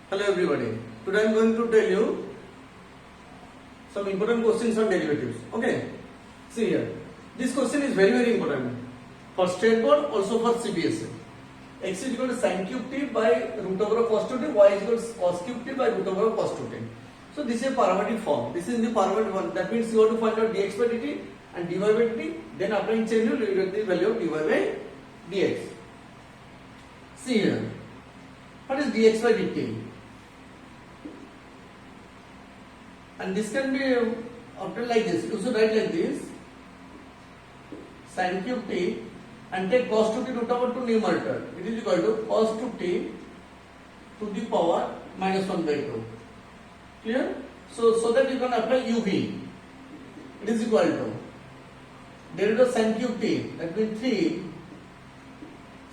Hello everybody. Today I am going to tell you some important questions on derivatives. Okay. See here. This question is very important for state board, also for CBSE. X is equal to sin cube t by root over of cos 2t. Y is equal to cos cube t by root over of cos 2t. So this is a parametric form. This is in the parametric one. That means you have to find out dx by dt and dy by dt. Then applying chain rule, you get the value of dy by dx. See here. What is dx by dt? And this can be obtained like this. You should write like this: sin cube t, and take cos 2t root over 2 numerator. It is equal to cos 2t to the power minus 1 by 2. Clear? So that you can apply uv. It is equal to derivative of sin cube t, that means 3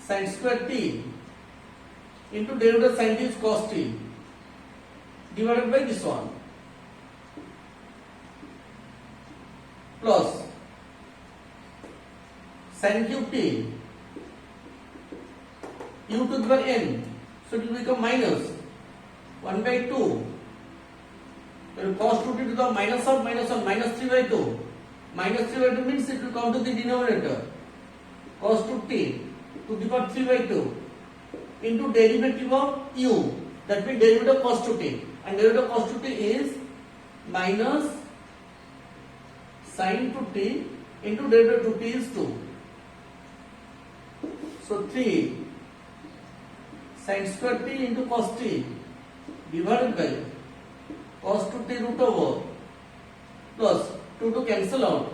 sin square t into derivative of sin t is cos t divided by this one, plus sin cube t u to the power n, so it will become minus 1 by 2. Then cos 2t to the minus of minus 1, minus 3 by 2. Minus 3 by 2 means it will come to the denominator. Cos 2t to the power 3 by 2 into derivative of u, that means derivative of cos 2t, and derivative of cos 2t is minus sin 2t into derivative of 2t is 2. So 3 sin square t into cos t divided by cos 2t root over plus 2 to cancel out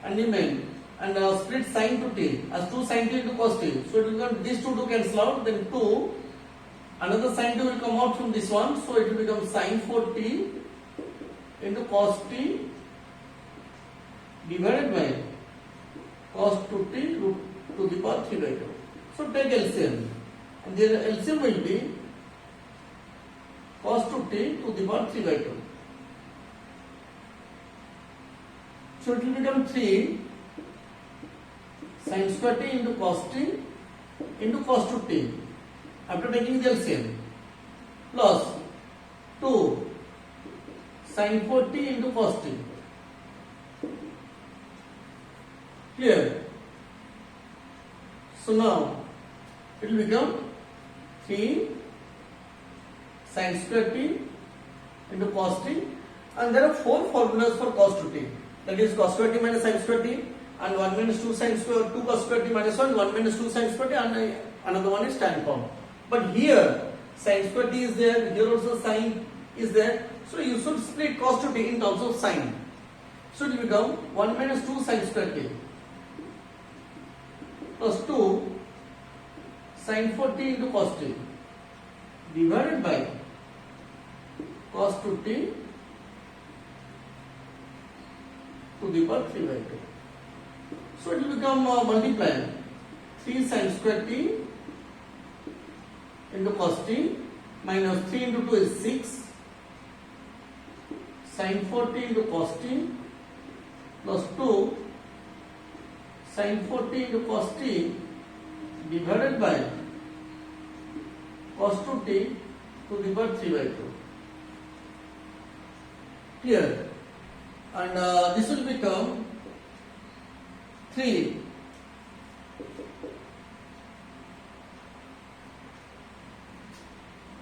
and remain, and split sin 2t as 2 sin t into cos t. So it will become these 2 to cancel out, then 2, another sin 2 will come out from this one, so it will become sin 4t into cos t divided by cos 2t root to the power 3 by 2. So take LCM, and the LCM will be cos 2t to the power 3 by 2. So it will become 3 sin square t into cos t into cos 2t after taking the LCM, plus 2 sin 4t into cos t. Clear? So now it will become 3 sin square t into cos t, and there are 4 formulas for cos 2t, that is cos square t minus sin square t, and 1 minus 2 sin square 2 cos square t minus 1, 1 minus 2 sin square t, and another one is tan form. But here sin square t is there, here also sin is there, so you should split cos 2t in terms of sin. So it will become 1 minus 2 sin square t plus 2 sin 4t into cos t divided by cos 2t to the power 3 by 2. So it will become multiply 3 sin square t into cos t minus 3 into 2 is 6 sin 4t into cos t plus 2 sin 4t into cos t divided by cos 2t to the power 3 by 2. Clear? And this will become 3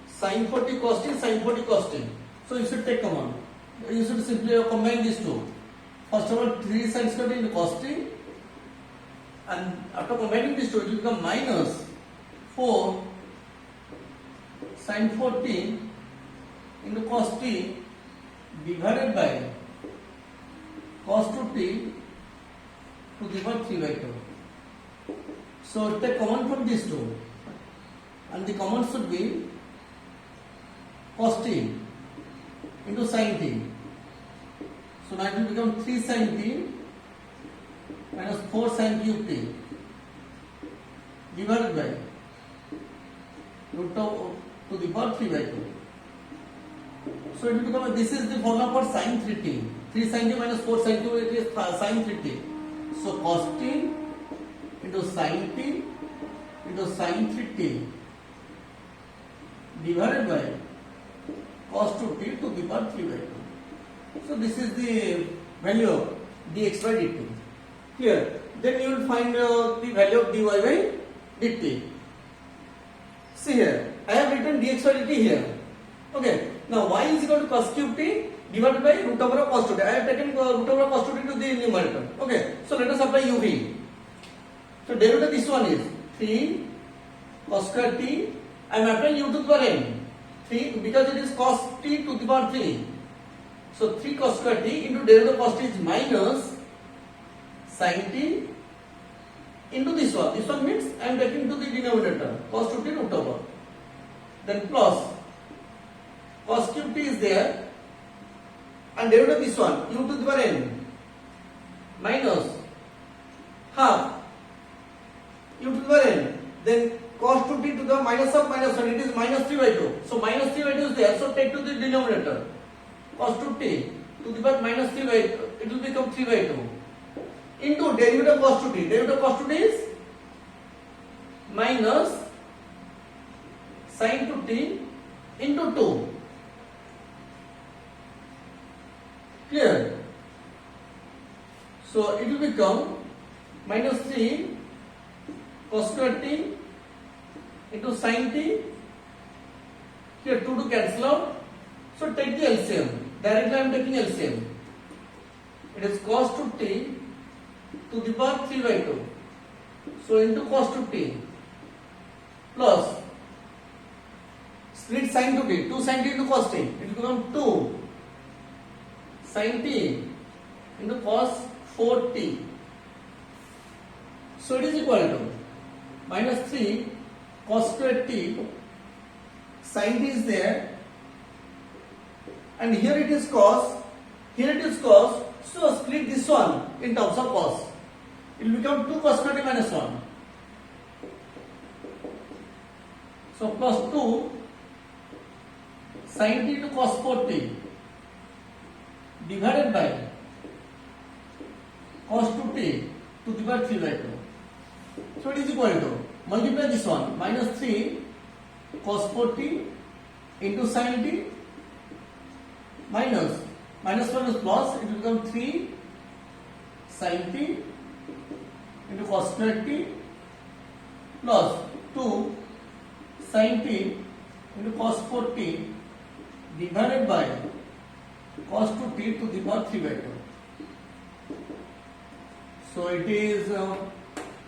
sin 40 cos t, sin 40 cos t. So you should take common. You should simply combine these two. First of all, 3 sin square t into cos t, and after combining these two, it will become minus 4 sin 4t into cos t divided by cos 2t to the power 3 by 2. So take common from these two, and the common should be cos t into sin t. So now it will become 3 sin t minus 4 sin cube t divided by root of to the power 3 by 2. So it will become, this is the formula for sin 3t. 3 sin t minus 4 sin 2, it is sin 3t. So cos t into sin t into sin 3t divided by cos 2t to the power 3 by 2. So this is the value of dx by dt. Clear? Then you will find the value of dy by dt. See here, I have written dx by dt here. Okay. Now y is equal to cos cube t divided by root over of cos 2t. I have taken root over of cos 2t to the numerator. Okay. So let us apply uv. So derivative this one is 3 cos square t. I am applying u to the power n. 3 because it is cos t to the power 3. So 3 cos square t into derivative of cos t is minus sin t into this one. This one means I am taking to the denominator cos 2t root over. Then plus cos cube t is there and derivative of this one u to the power n minus half u to the power n. Then cos 2t to the minus of minus 1, it is minus 3 by 2. So minus 3 by 2 is there. So take to the denominator cos 2t to the power minus 3 by 2. It will become 3 by 2 into derivative of cos 2t. Derivative of cos 2t is minus sin 2t into 2. Clear? So it will become minus 3 cos square t into sin t. Here 2 to cancel out. So take the LCM. Directly I am taking LCM. It is cos 2t to the power 3 by 2. So into cos 2t plus split sin 2t. 2 sin t into cos t. It will become 2 sin t into cos 4t. So it is equal to minus 3 cos square t. Sin t is there and here it is cos, here it is cos. So split this one in terms of cos. It will become 2 cos square t minus 1. So plus 2 sin t to cos 4t divided by cos 2t to the power 3 by 2. So it is equal to multiply this one minus 3 cos 4t into sin t minus 1 is plus, it will become 3 sin t into cos square t plus 2 sin t into cos 4t divided by cos 2t to the power 3 by 2. So it is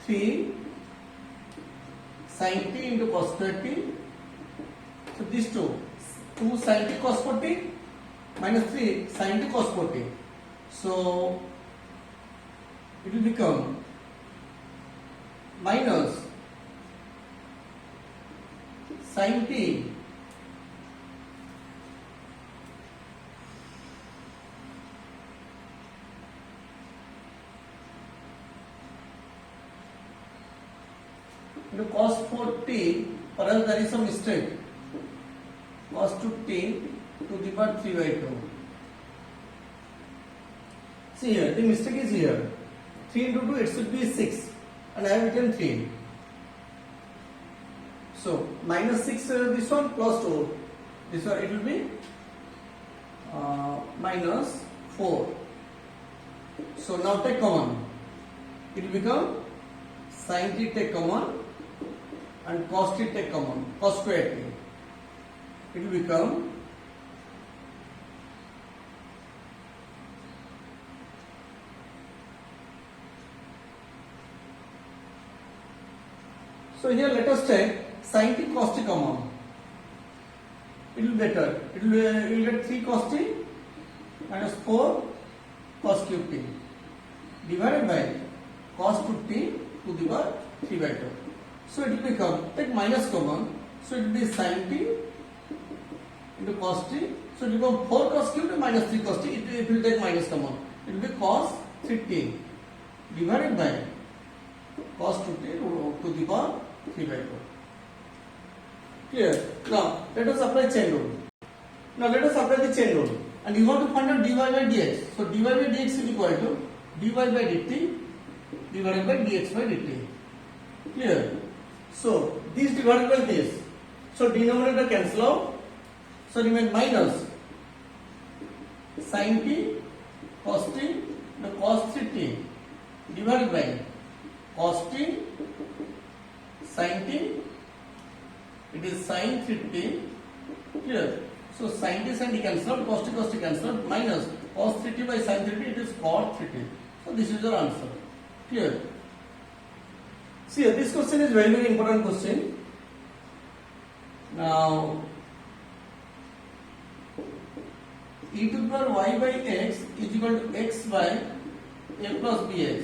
3 sin t into cos square t. So these two sin t cos 4t minus 3 sin t cos 4t. So it will become minus sin t into cos 4t, perhaps there is some mistake, cos 2t to the power 3 by 2. See here, the mistake is here. 3 into 2, it should be 6 and I have written 3. So minus 6 this one plus 2, this one it will be minus 4. So now take common, it will become sin t take common and cos t take common, cos square t. It will become so here let us take sin t cos t common. It will be better. It will get 3 cos t minus 4 cos cube t divided by cos 2t to the power 3 by 2. So it will become, take minus common, so it will be sin t into cos t. So it will become 4 cos cube to minus 3 cos t. It will take minus common. It will be cos 3t divided by cos 2t to the power 3 by 2. Clear? Now let us apply chain rule. Now let us apply the chain rule. And you want to find out dy by dx. So dy by dx is equal to dy by dt divided by dx by dt. Clear? So this divided by this. So denominator cancel out. So remain minus sin t cos t, the cos 3t divided by cos t sin t, it is sin 3t, clear. So sin t cancel out, cos t cancel out, minus cos 3t by sin 3t, it is cot 3t. So this is your answer, clear. See, this question is very very important question. Now e to the power y by x is equal to x by a plus bx.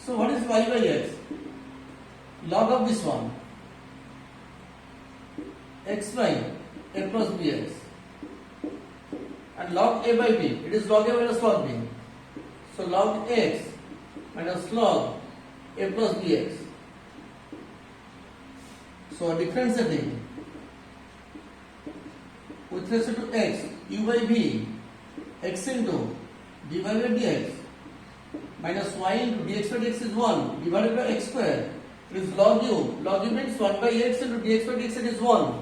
So what is y by x? Log of this one, x by a plus bx, and log a by b, it is log a minus log b. So log x minus log a plus bx. So differentiating with respect to x, u by b, x into dy by dx minus y into dx by dx is 1 divided by x square. It is log u. Log u means 1 by x into dx by dx, it is 1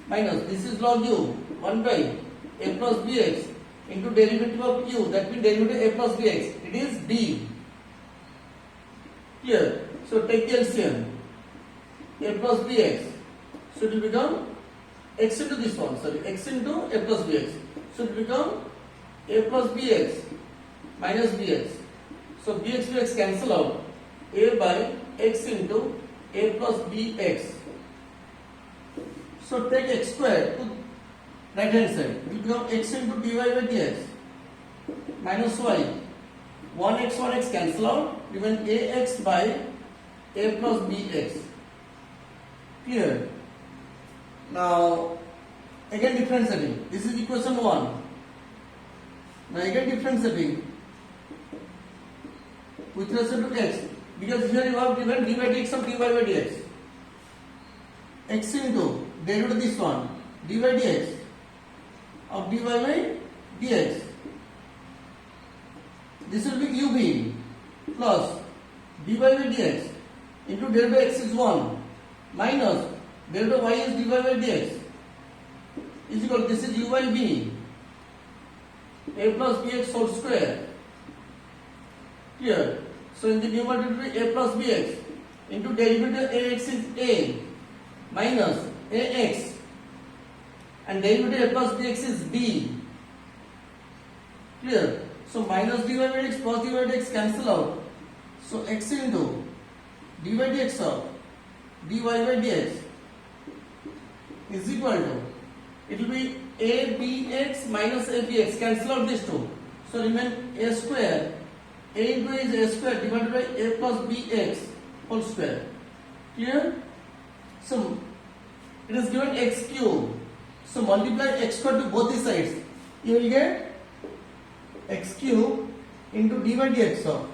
minus this is log u 1 by a plus bx into derivative of u, that means derivative a plus bx, it is b. Clear? So take the LCM, a plus bx, so it will become x into this one, sorry, x into a plus bx, so it will become a plus bx minus bx. So bx bx cancel out, a by x into a plus bx. So take x square to right hand side, it will become x into dy by dx minus y, 1x cancel out, remain ax by a plus bx. Clear? Now again differentiating, this is equation 1. Now again differentiating with respect to x, because here you have given d by dx of dy by dx, x into derivative this one, dy by dx of dy by dx, this will be ub plus dy by dx into del by x is 1 minus del by y is dy by dx is equal to, this is u by b, a plus bx whole square. Clear? So in the numerator it will be a plus bx into derivative ax is a minus ax and derivative a plus bx is b. Clear? So minus dy by dx plus dy by dx cancel out. So x into dy by dx of dy by dx is equal to, it will be a bx minus a bx, cancel out these two. So remain a square, a into a is a square divided by a plus bx whole square. Clear? So it is given x cube. So multiply x square to both the sides. You will get x cube into dy by dx of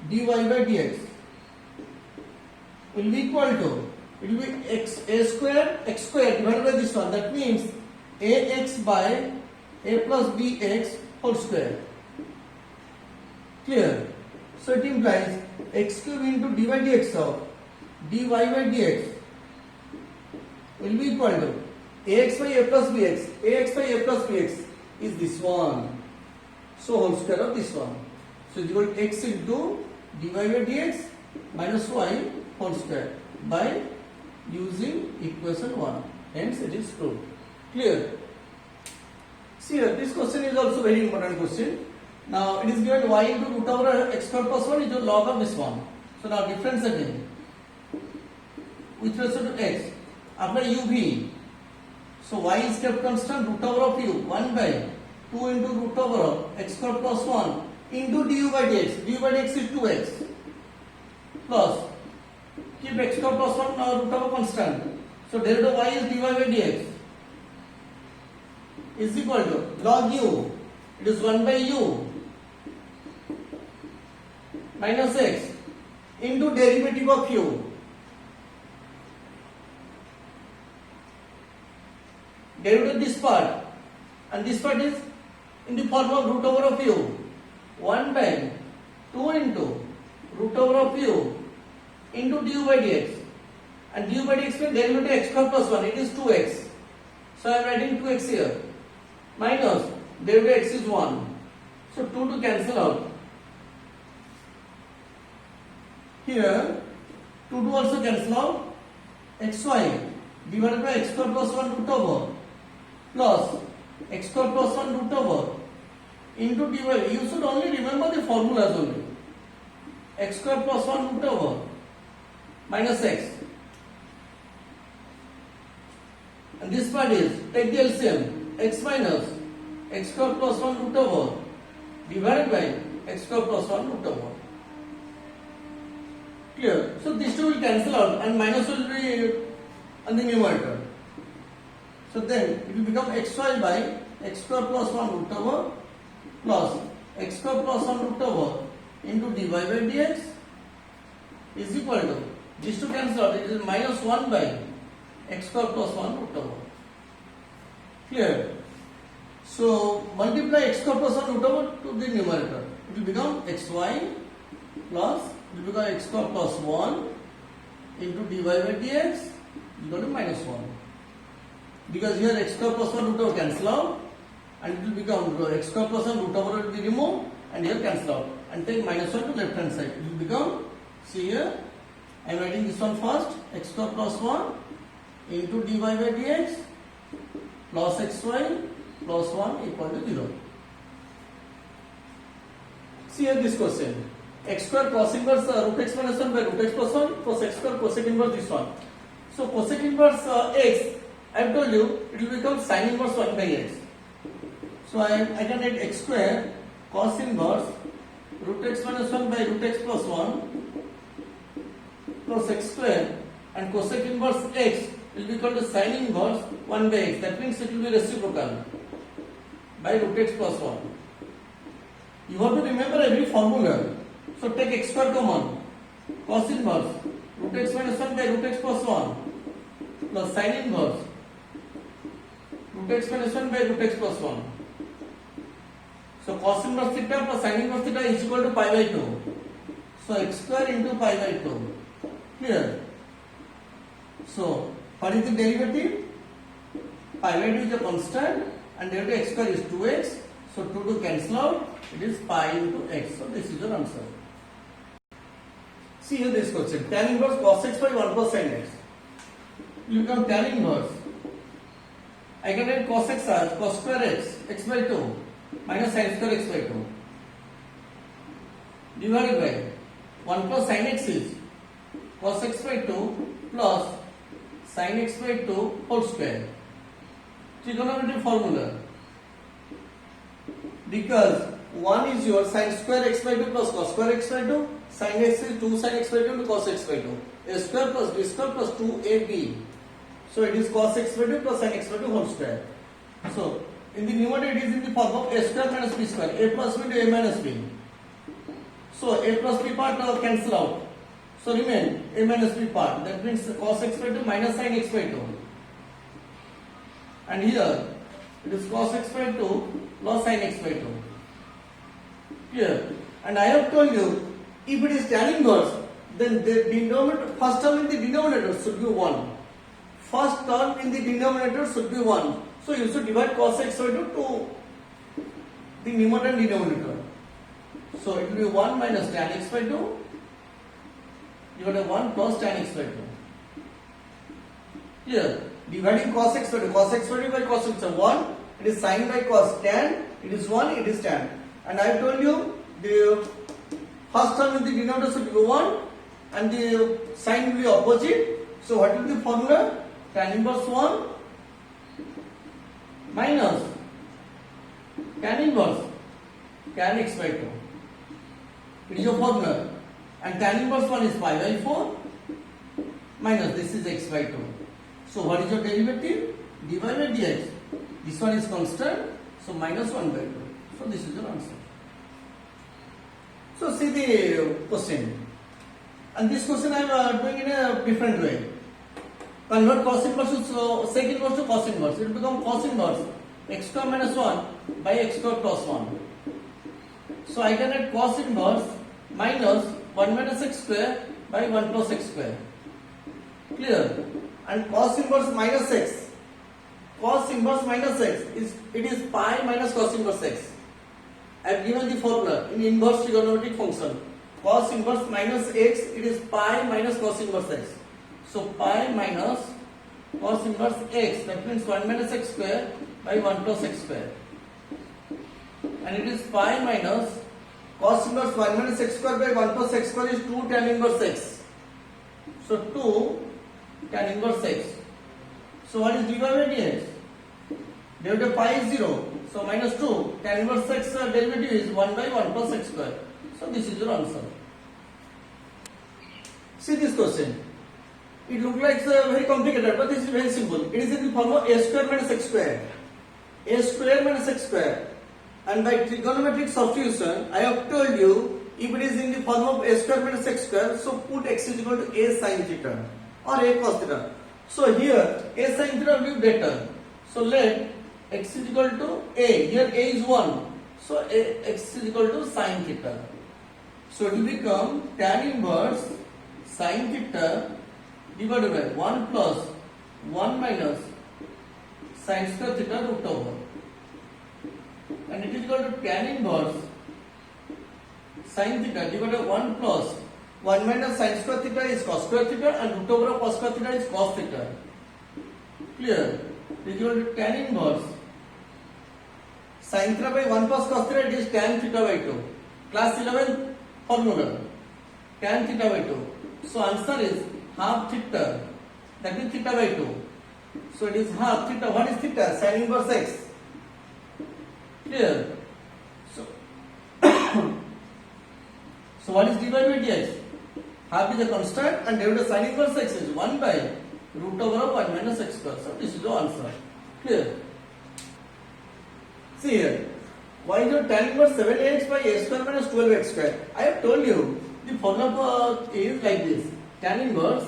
dy by dx will be equal to, it will be x square divided by this one, that means ax by a plus bx whole square. Clear? So it implies x cube into dy by dx of dy by dx will be equal to ax by a plus bx, ax by a plus bx is this one, so whole square of this one. So it is equal to x into dy by dx minus y whole square by using equation 1. Hence it is proved. Clear? See here, this question is also very important question. Now it is given y into root over x square plus 1 is the log of this one. So now differentiating with respect to x, apply uv. So y is kept constant, root over of u 1 by 2 into root over of x square plus 1 into du by dx. Du by dx is 2x plus, keep x square plus 1 now root over constant. So derivative y is dy by dx is equal to log u, it is 1 by u minus x into derivative of u. Derivative this part and this part is in the form of root over of u, 1 by 2 into root over of u into du by dx, and du by dx means derivative x square plus 1, it is 2x. So I am writing 2x here. Minus derivative x is 1. So 2 to cancel out. Here 2 to also cancel out. Xy divided by x square plus 1 root over plus x square plus 1 root over into dy. You should only remember the formulas only. X square plus 1 root over minus x. And this part is, take the LCM, x minus x square plus 1 root over divided by x square plus 1 root over. Clear? So these two will cancel out and minus will be on the numerator. So then it will become xy by x square plus 1 root over plus x square plus 1 root over into dy by dx is equal to, these two cancel out, it is minus 1 by x square plus 1 root over. Clear? So multiply x square plus 1 root over to the numerator. It will become xy plus, it will become x square plus 1 into dy by dx equal to minus 1. Because here x square plus 1 root over cancel out and it will become x square plus 1 root over will be removed and here cancel out. And take minus 1 to left hand side. It will become, see here, I am writing this one first, x square plus 1 into dy by dx plus xy plus 1 equal to 0. See here this question. X square cos inverse root x minus 1 by root x plus 1 plus x square cosec inverse this one. So cosec inverse x, I have told you, it will become sin inverse 1 by x. So I can write x square cos inverse root x minus 1 by root x plus 1 plus x square and cosec inverse x will be equal to sin inverse 1 by x. That means it will be reciprocal by root x plus 1. You have to remember every formula. So take x square common, cos inverse root x minus 1 by root x plus 1 plus sin inverse root x minus 1 by root x plus 1. So cos inverse theta plus sin inverse theta is equal to pi by 2. So x square into pi by 2. Clear? So what is the derivative? Pi by 2 is a constant and derivative x square is 2x. So 2 to cancel out, it is pi into x. So this is your answer. See here this question. Tan inverse cos x by 1 plus sin x. You become tan inverse. I can write cos x as cos square x by 2 minus sin square x by 2 divided by 1 plus sin x is cos x by 2 plus sin x by 2 whole square. Trigonometric formula. Because 1 is your sin square x by 2 plus cos square x by 2, sin x is 2 sin x by 2 into cos x by 2. A square plus b square plus 2ab. So it is cos x by 2 plus sin x by 2 whole square. So in the numerator it is in the form of a square minus b square, a plus b into a minus b. So a plus b part cancel out. So remain a minus b part. That means cos x by 2 minus sin x by 2. And here it is cos x by 2 plus sin x by 2. Clear? And I have told you, if it is tan inverse, then the denominator, first term in the denominator should be 1. First term in the denominator should be 1. So you should divide cos x by 2 to the numerator and denominator. So it will be 1 minus tan x by 2 divided by 1 plus tan x by 2. Here, dividing cos x by 2 by cos x by 1, it is sin by cos tan, it is 1, it is tan. And I have told you the first term in the denominator should be 1 and the sign will be opposite. So what will be the formula? Tan inverse 1 minus tan inverse tan x by 2. It is your formula. And tan inverse 1 is pi by 4 minus this is x by 2. So what is your derivative? dy by dx. This one is constant, so minus 1 by 2. So this is your answer. So see the question. And this question I am doing in a different way. Convert cos inverse to sec inverse to cos inverse. It will become cos inverse x square minus 1 by x square plus 1. So I can write cos inverse minus 1 minus x square by 1 plus x square. Clear? And cos inverse minus x. Cos inverse minus x is pi minus cos inverse x. I have given the formula in inverse trigonometric function. Cos inverse minus x, it is pi minus cos inverse x. So pi minus cos inverse x, that means 1 minus x square by 1 plus x square. And it is pi minus cos inverse 1 minus x square by 1 plus x square is 2 tan inverse x. So 2 tan inverse x. So what is dy by dx? Derivative pi is 0. So minus 2 tan inverse x derivative is 1 by 1 plus x square. So this is your answer. See this question. It looks like very complicated, but this is very simple. It is in the form of a square minus x square. A square minus x square. And by trigonometric substitution, I have told you if it is in the form of a square minus x square, so put x is equal to a sin theta or a cos theta. So here a sin theta will be better. So let x is equal to a. Here a is 1. So x is equal to sin theta. So it will become tan inverse sin theta divided by 1 plus 1 minus sin square theta root over. And it is equal to tan inverse sin theta divided by 1 plus 1 minus sin square theta is cos square theta and root over of cos square theta is cos theta. Clear? It is equal to tan inverse sin theta by 1 plus cos theta, it is tan theta by 2. Class 11 formula. Tan theta by 2. So answer is half theta. That means theta by 2. So it is half theta. What is theta? Sin inverse x. Clear? So, so what is dy by dx? Half is a constant and derivative sin inverse x is 1 by root over of 1 minus x square. So this is the answer. Clear? See here. Why is your tan inverse 7ax by a square minus 12x square? I have told you the formula is like this. Tan inverse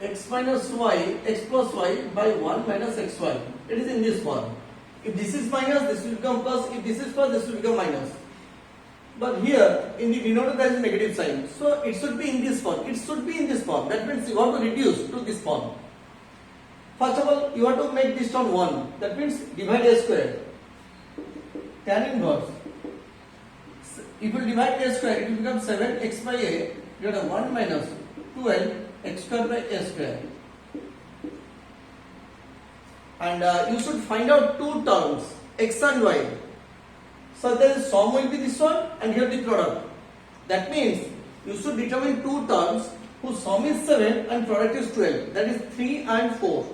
x minus y, x plus y by 1 minus xy. It is in this form. If this is minus, this will become plus. If this is plus, this will become minus. But here, in the denominator, there is a negative sign. So, it should be in this form. It should be in this form. That means you have to reduce to this form. First of all, you have to make this term 1. That means divide a square. Tan inverse. If you divide a square, it will become 7x by a. You have 1 minus 12x square by a square. And you should find out two terms, x and y. So the sum will be this one and here the product. That means you should determine two terms whose sum is 7 and product is 12. That is 3 and 4.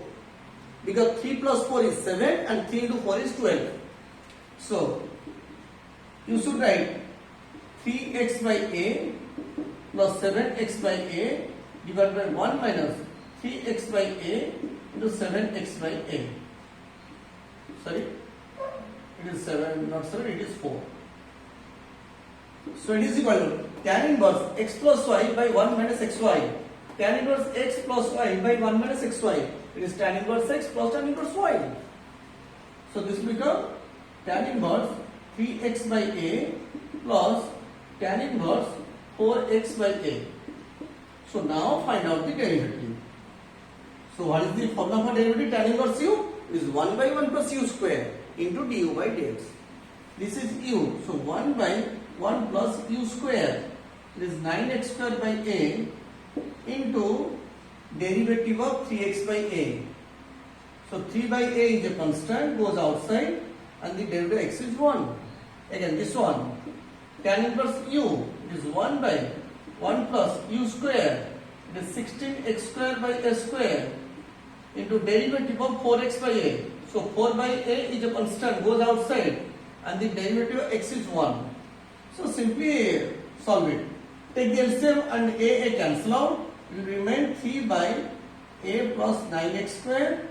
Because 3 plus 4 is 7 and 3 into 4 is 12. So you should write 3x by a plus 7x by a divided by 1 minus 3x by a into 7x by a. Sorry, it is 7, not 7, it is 4. So it is equal to tan inverse x plus y by 1 minus xy. Tan inverse x plus y by 1 minus xy. It is tan inverse x plus tan inverse y. So this will become tan inverse 3x by a plus tan inverse 4x by a. So now find out the derivative. So what is the formula for derivative? Tan inverse u is 1 by 1 plus u square into du by dx. This is u. So 1 by 1 plus u square. It is 9x square by a into derivative of 3x by a. So 3 by a is a constant, goes outside and the derivative x is 1. Again this one. Tan inverse u is 1 by 1 plus u square. It is 16x square by a square into derivative of 4x by a. So 4 by a is a constant, goes outside and the derivative of x is 1. So simply solve it. Take the LCM and a cancel out. It will remain 3 by a plus 9x square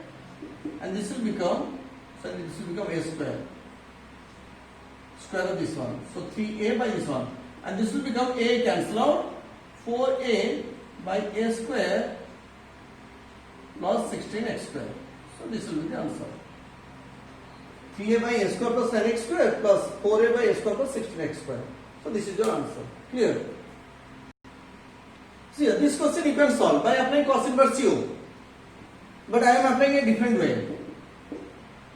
and this will become, a square. Square of this one. So 3a by this one. And this will become a cancel out. 4a by a square plus 16x square. So this will be the answer. 3a by a square plus 9x square plus 4a by a square plus 16x square. So this is your answer. Clear? See, this question you can solve by applying cos inverse u. But I am applying a different way.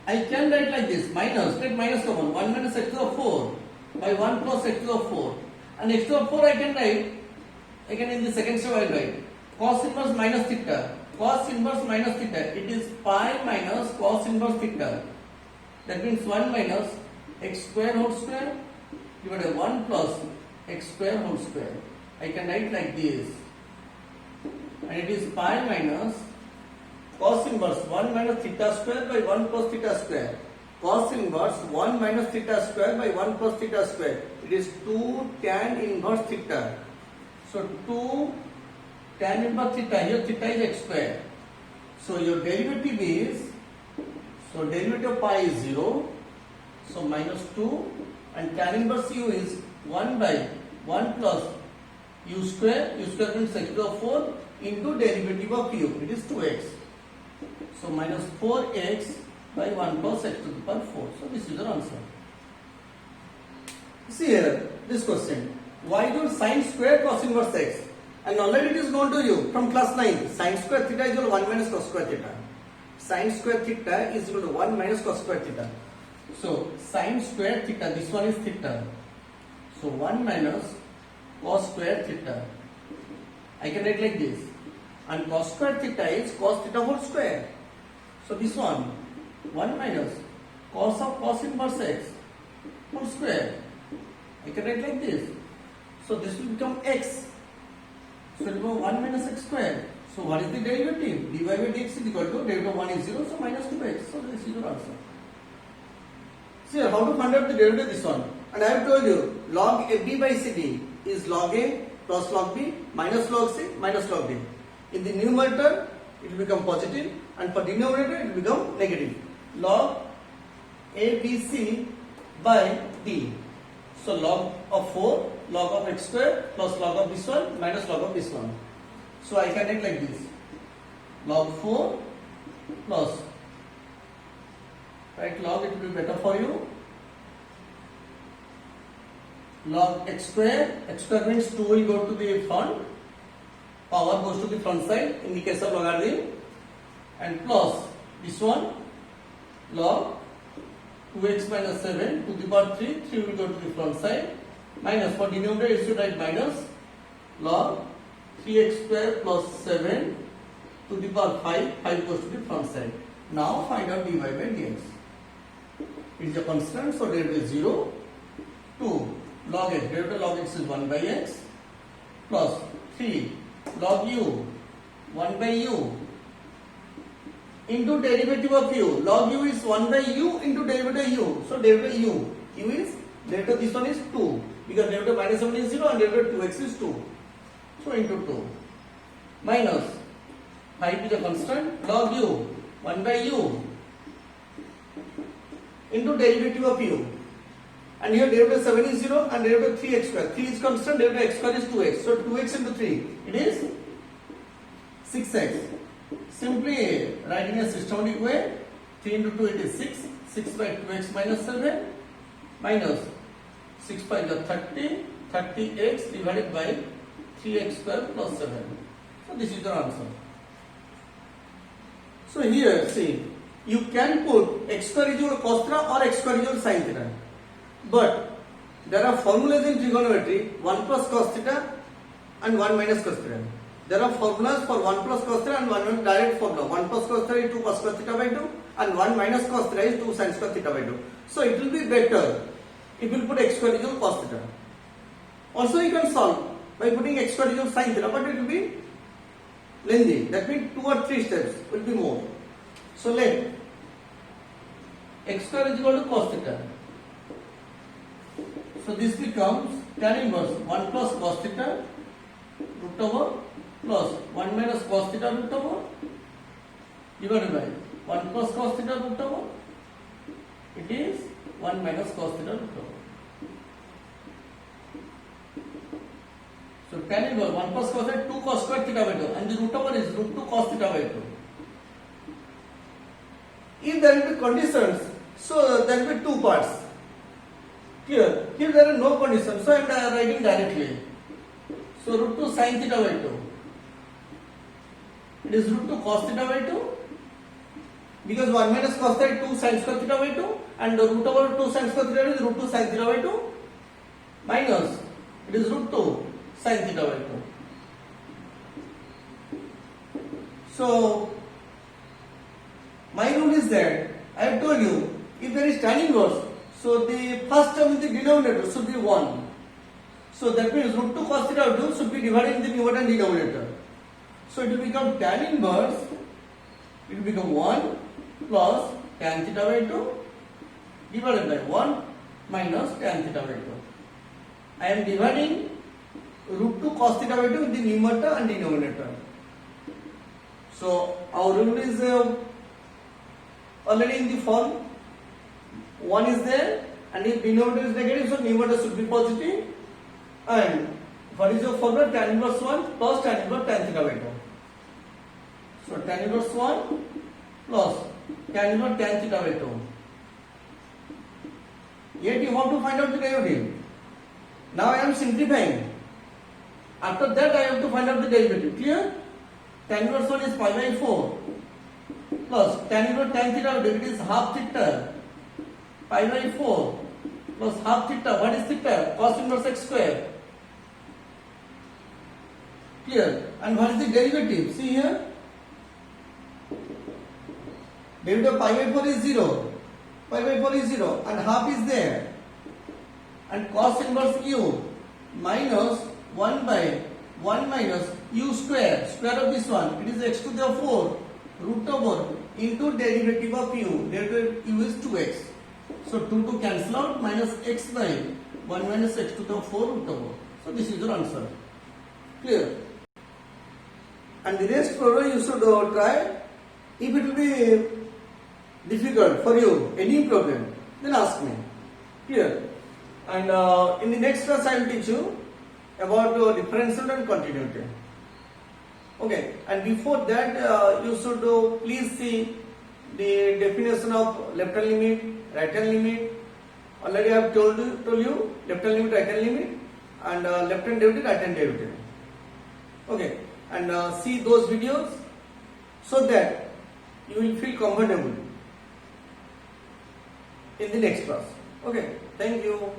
I can write like this, minus, take minus common, 1 minus x to the 4 by 1 plus x to the 4. And x to the 4 I can write, again in the second step I will write, cos inverse minus theta. Cos inverse minus theta, it is pi minus cos inverse theta. That means 1 minus x square whole square divided by 1 plus x square whole square. I can write like this. And it is pi minus cos inverse 1 minus theta square by 1 plus theta square. Cos inverse 1 minus theta square by 1 plus theta square. It is 2 tan inverse theta. So 2 tan inverse theta, here theta is x square. So your derivative is, so derivative of pi is 0. So minus 2 and tan inverse u is 1 by 1 plus u square means x to the 4 into derivative of u, it is 2x. So minus 4x by 1 plus x to the power 4. So this is the answer. See here, this question. Why do sin square cos inverse x? And already it is known to you from class 9. Sin square theta is equal to 1 minus cos square theta. Sin square theta is equal to 1 minus cos square theta. So sin square theta, this one is theta. So 1 minus cos square theta. I can write like this. And cos square theta is cos theta whole square. So this one, 1 minus cos of cos inverse x whole square. I can write like this. So this will become x. So it will become 1 minus x square. So what is the derivative? dy by dx is equal to derivative of 1 is 0, so minus 2x. So this is your answer. See how to find out the derivative of this one. And I have told you log ab by cd is log a plus log b minus log c minus log d. In the numerator it will become positive and for denominator it will become negative. Log abc by d. So log of 4, log of x square plus log of this one minus log of this one. So I can write like this. Log 4 plus, right, log, it will be better for you. Log x square means 2 will go to the front, power goes to the front side in the case of logarithm, and plus this one log 2x minus 7 to the power 3 will go to the front side, minus for denominator you should write minus log 3x square plus 7 to the power 5 goes to the front side. Now find out dy by dx. It is a constant, so derivative is 0. 2 log x, derivative log x is 1 by x plus 3 log u 1 by u into derivative of u. Log u is 1 by u into derivative u. So derivative u is derivative, this one is 2 because derivative minus 7 is 0 and derivative 2x is 2. So into 2 minus 5 is a constant, log u 1 by u into derivative of u. And here derivative 7 is 0 and derivative 3x square. 3 is constant, derivative x square is 2x. So 2x into 3, it is 6x. Simply write in a systematic way, 3 into 2 it is 6. 6 by 2x minus 7 minus 6 by the 30. 30x divided by 3x square plus 7. So this is the answer. So here see, you can put x square is equal to cos theta or x square is equal to sin theta. But there are formulas in trigonometry, 1 plus cos theta and 1 minus cos theta. There are formulas for 1 plus cos theta and 1 direct formula. 1 plus cos theta is 2 cos square theta by 2 and 1 minus cos theta is 2 sin square theta by 2. So it will be better if you put x square is equal to cos theta. Also you can solve by putting x square is equal to sin theta, but it will be lengthy. That means 2 or 3 steps will be more. So let x square is equal to cos theta. So this becomes tan inverse 1 plus cos theta root over plus 1 minus cos theta root over divided by 1 plus cos theta root over. It is 1 minus cos theta root over. So tan inverse 1 plus cos theta 2 cos square theta by 2 and the root over is root 2 cos theta by 2. If there will be conditions, so there will be 2 parts. Here there are no conditions, so I am writing directly. So root 2 sin theta by 2 It is root 2 cos theta by 2. Because 1 minus cos theta is 2 sin square theta by 2, and the root over 2 sin square theta is root 2 sin theta by 2, minus it is root 2 sin theta by 2. So my rule is that I have told you, if there is tan inverse, so the first term in the denominator should be 1. So that means root 2 cos theta by 2 should be divided in the numerator and denominator. So it will become tan inverse, it will become 1 plus tan theta by 2 divided by 1 minus tan theta by 2. I am dividing root 2 cos theta by 2 in the numerator and denominator. So our rule is already in the form. 1 is there, and if denominator is negative, so numerator should be positive. And what is your formula? Tan inverse 1 plus tan inverse tan theta by 2. So tan inverse 1 plus tan inverse tan theta by 2. Yet you want to find out the derivative. Now I am simplifying. After that I have to find out the derivative. Clear? Tan inverse 1 is pi by 4 plus tan inverse tan theta by 2, it is half theta. Pi by 4 plus half theta. What is theta? Cos inverse x square. Clear? And what is the derivative? See here. Derivative of pi by 4 is 0. Pi by 4 is 0 and half is there. And cos inverse u minus 1 by 1 minus u square. Square of this one. It is x to the 4 root over into derivative of u. Derivative u is 2x. So 2 to cancel out minus x by 1 minus x to the 4 root over. So this is your answer. Clear? And the rest problem you should try. If it will be difficult for you, any problem, then ask me. Clear? And in the next class I will teach you about differential and continuity. Okay, and before that you should please see the definition of left hand limit, right hand limit. Already I have told you left hand limit, right hand limit, and left hand derivative, right hand derivative. Okay, and see those videos so that you will feel comfortable in the next class. Okay, thank you.